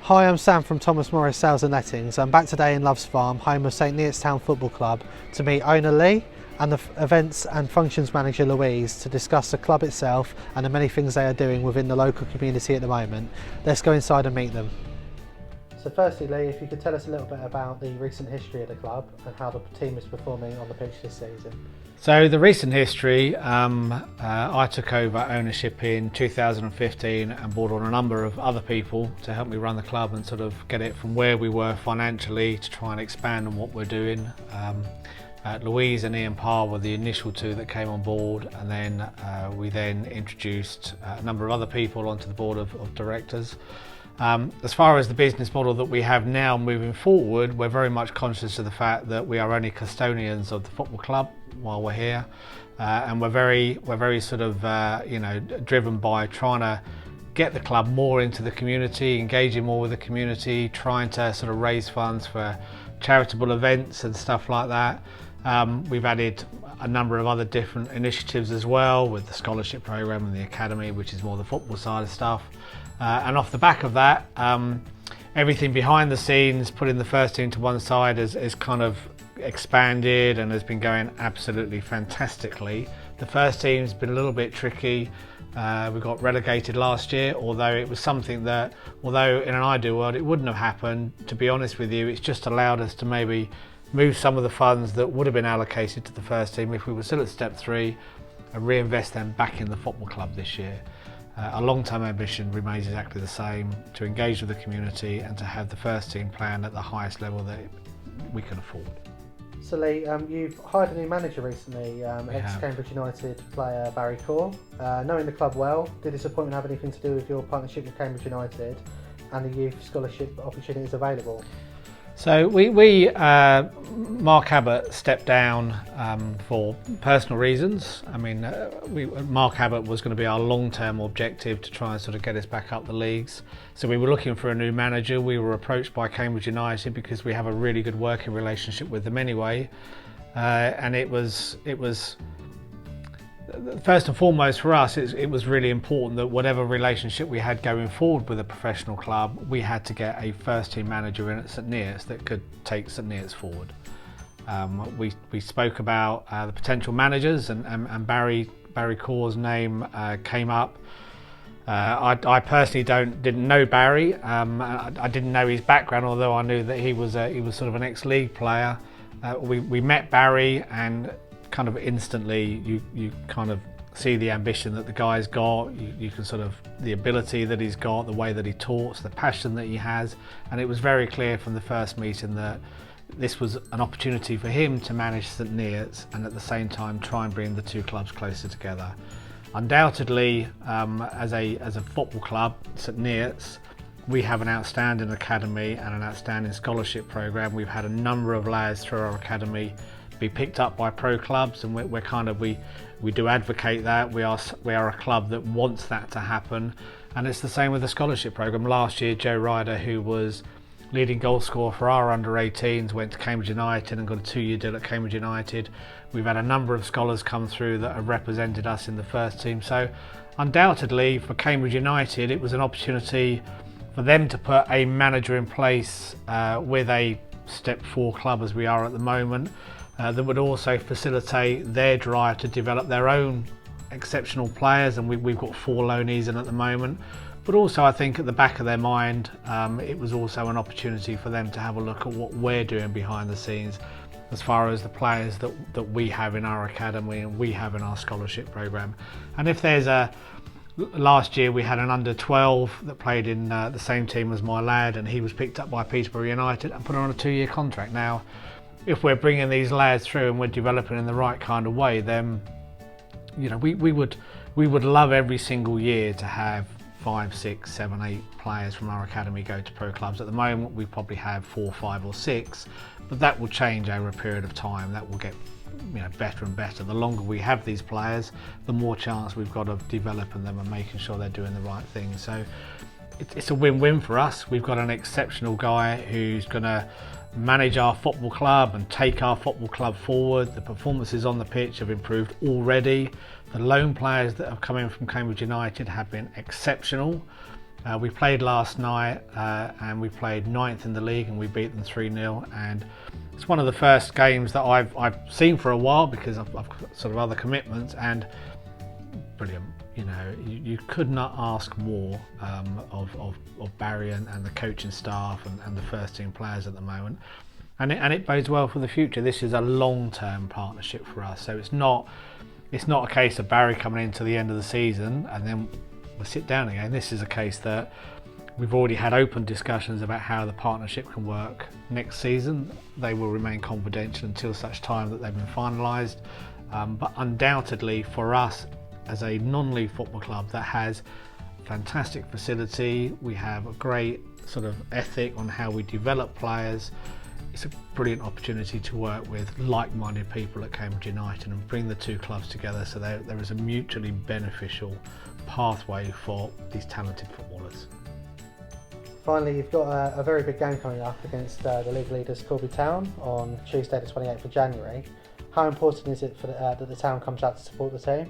Hi, I'm Sam from Thomas Morris Sales and Lettings. I'm back today in Loves Farm, home of St.Neots Town Football Club, to meet owner Lee and the events and functions manager Louise to discuss the club itself and the many things they are doing within the local community at the moment. Let's go inside and meet them. So firstly, Lee, if you could tell us a little bit about the recent history of the club and how the team is performing on the pitch this season. So the recent history, I took over ownership in 2015 and brought on a number of other people to help me run the club and sort of get it from where we were financially to try and expand on what we're doing. Louise and Ian Parr were the initial two that came on board, and then we then introduced a number of other people onto the board of directors. As far as the business model that we have now moving forward, we're very much conscious of the fact that we are only custodians of the football club while we're here, and we're very sort of driven by trying to get the club more into the community, engaging more with the community, trying to sort of raise funds for charitable events and stuff like that. We've added a number of other different initiatives as well, with the scholarship program and the academy, which is more the football side of stuff. And off the back of that, everything behind the scenes, putting the first team to one side, is kind of expanded and has been going absolutely fantastically. The first team's been a little bit tricky. We got relegated last year, although it was something that, although in an ideal world it wouldn't have happened, to be honest with you, it's just allowed us to maybe move some of the funds that would have been allocated to the first team if we were still at step 3 and reinvest them back in the football club this year. Our long-term ambition remains exactly the same: to engage with the community and to have the first team plan at the highest level that we can afford. So Lee, you've hired a new manager recently, ex-Cambridge United player Barry Corr. Knowing the club well, did this appointment have anything to do with your partnership with Cambridge United and the youth scholarship opportunities available? So Mark Abbott stepped down for personal reasons. I mean, Mark Abbott was going to be our long-term objective to try and sort of get us back up the leagues. So we were looking for a new manager. We were approached by Cambridge United because we have a really good working relationship with them anyway. And it was first and foremost for us, it was really important that whatever relationship we had going forward with a professional club, we had to get a first team manager in at St.Neots that could take St.Neots forward. We spoke about the potential managers, and Barry Corr's name came up. I personally didn't know Barry. I didn't know his background, although I knew that he was sort of an ex-league player. We met Barry, and kind of instantly you kind of see the ambition that the guy's got. You can sort of, the ability that he's got, the way that he talks, the passion that he has, and it was very clear from the first meeting that this was an opportunity for him to manage St.Neots and at the same time try and bring the two clubs closer together. Undoubtedly, as a football club, St.Neots, we have an outstanding academy and an outstanding scholarship program. We've had a number of lads through our academy be picked up by pro clubs, and we do advocate that. We are a club that wants that to happen, and it's the same with the scholarship program. Last year, Joe Ryder, who was leading goal scorer for our under-18s, went to Cambridge United and got a 2-year deal at Cambridge United. We've had a number of scholars come through that have represented us in the first team. So undoubtedly for Cambridge United, it was an opportunity for them to put a manager in place with a step 4 club as we are at the moment, that would also facilitate their drive to develop their own exceptional players, and we've got 4 loanees in at the moment. But also, I think at the back of their mind, it was also an opportunity for them to have a look at what we're doing behind the scenes as far as the players that we have in our academy and we have in our scholarship program. And if there's last year we had an under 12 that played in the same team as my lad, and he was picked up by Peterborough United and put on a 2-year contract. Now, if we're bringing these lads through and we're developing in the right kind of way, then we would love every single year to have 5, 6, 7, 8 players from our academy go to pro clubs. At the moment we probably have 4, 5 or 6, but that will change over a period of time. That will get better and better. The longer we have these players, the more chance we've got of developing them and making sure they're doing the right thing. So it's a win-win for us. We've got an exceptional guy who's going to manage our football club and take our football club forward. The performances on the pitch have improved already. The loan players that have come in from Cambridge United have been exceptional. We played last night and we played 9th in the league and we beat them 3-0, and it's one of the first games that I've seen for a while because I've got sort of other commitments, and brilliant. You know, you could not ask more of Barry and the coaching staff and the first team players at the moment, and it bodes well for the future. This is a long-term partnership for us, so it's not a case of Barry coming into the end of the season and then we'll sit down again. This is a case that we've already had open discussions about how the partnership can work next season. They will remain confidential until such time that they've been finalised, but undoubtedly for us as a non-league football club that has fantastic facility, we have a great sort of ethic on how we develop players. It's a brilliant opportunity to work with like-minded people at Cambridge United and bring the two clubs together so there is a mutually beneficial pathway for these talented footballers. Finally, you've got a very big game coming up against the league leaders Corby Town on Tuesday the 28th of January. How important is it for that the town comes out to support the team?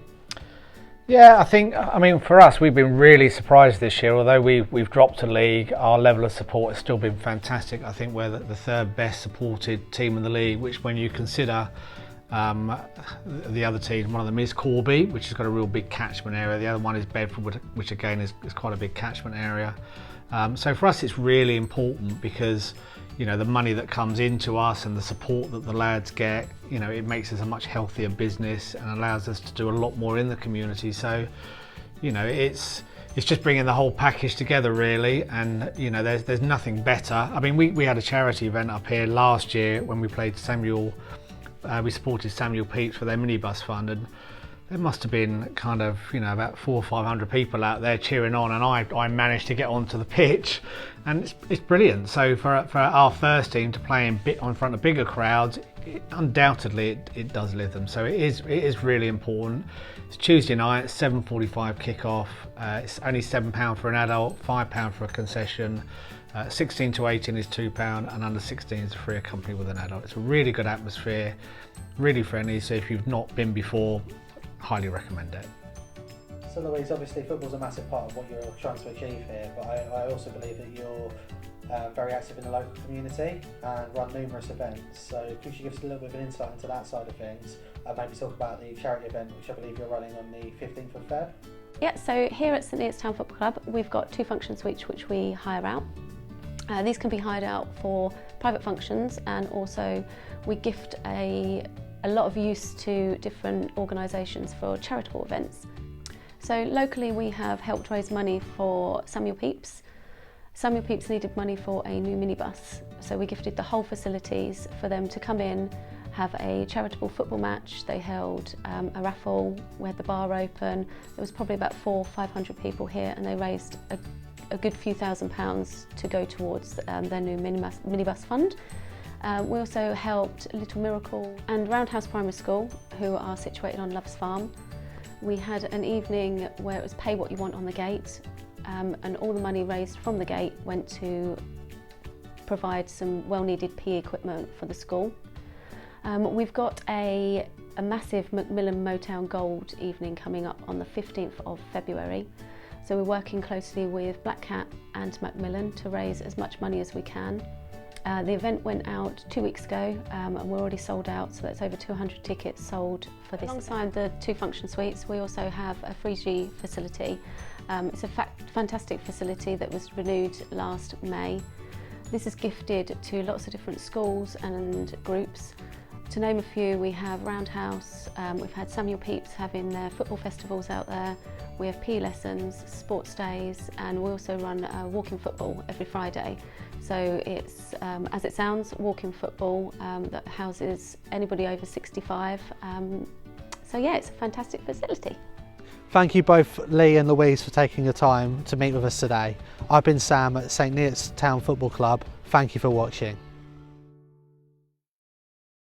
Yeah, I mean for us we've been really surprised this year. Although we've dropped a league, our level of support has still been fantastic. I think we're the third best supported team in the league, which when you consider the other team, one of them is Corby, which has got a real big catchment area. The other one is Bedford, which again is quite a big catchment area. So for us it's really important because, you know, the money that comes into us and the support that the lads get, you know, it makes us a much healthier business and allows us to do a lot more in the community. So, you know, it's just bringing the whole package together really, and you know, there's nothing better. I mean, we had a charity event up here last year when we played Samuel. We supported Samuel Pepys for their minibus fund, and there must have been kind of, you know, about 400 or 500 people out there cheering on, and I managed to get onto the pitch, and it's brilliant. So for our first team to play in front of bigger crowds, undoubtedly it does lift them. So it is really important. It's Tuesday night, 7:45 kick-off. It's only £7 for an adult, £5 for a concession. 16 to 18 is £2, and under 16 is free accompany with an adult. It's a really good atmosphere, really friendly. So if you've not been before, highly recommend it. So Louise, obviously football's a massive part of what you're trying to achieve here, but I also believe that you're very active in the local community and run numerous events. So could you give us a little bit of an insight into that side of things and maybe talk about the charity event, which I believe you're running on the 15th of Feb? Yeah, so here at St.Neots Town Football Club, we've got 2 function suites which we hire out. These can be hired out for private functions, and also we gift a lot of use to different organisations for charitable events. So locally we have helped raise money for Samuel Pepys. Samuel Pepys needed money for a new minibus, so we gifted the whole facilities for them to come in, have a charitable football match. They held a raffle, we had the bar open. There was probably about 400 or 500 people here, and they raised a good few £1,000s to go towards their new minibus fund. We also helped Little Miracle and Roundhouse Primary School, who are situated on Loves Farm. We had an evening where it was pay what you want on the gate, and all the money raised from the gate went to provide some well-needed PE equipment for the school. We've got a massive Macmillan Motown Gold evening coming up on the 15th of February. So we're working closely with Black Cat and Macmillan to raise as much money as we can. The event went out 2 weeks ago, and we're already sold out, so that's over 200 tickets sold for this. Alongside the 2 function suites, we also have a 3G facility. It's a fantastic facility that was renewed last May. This is gifted to lots of different schools and groups. To name a few, we have Roundhouse, we've had Samuel Pepys having their football festivals out there, we have PE lessons, sports days, and we also run walking football every Friday. So it's, as it sounds, walking football that houses anybody over 65. So yeah, it's a fantastic facility. Thank you both Lee and Louise for taking the time to meet with us today. I've been Sam at St.Neots Town Football Club. Thank you for watching.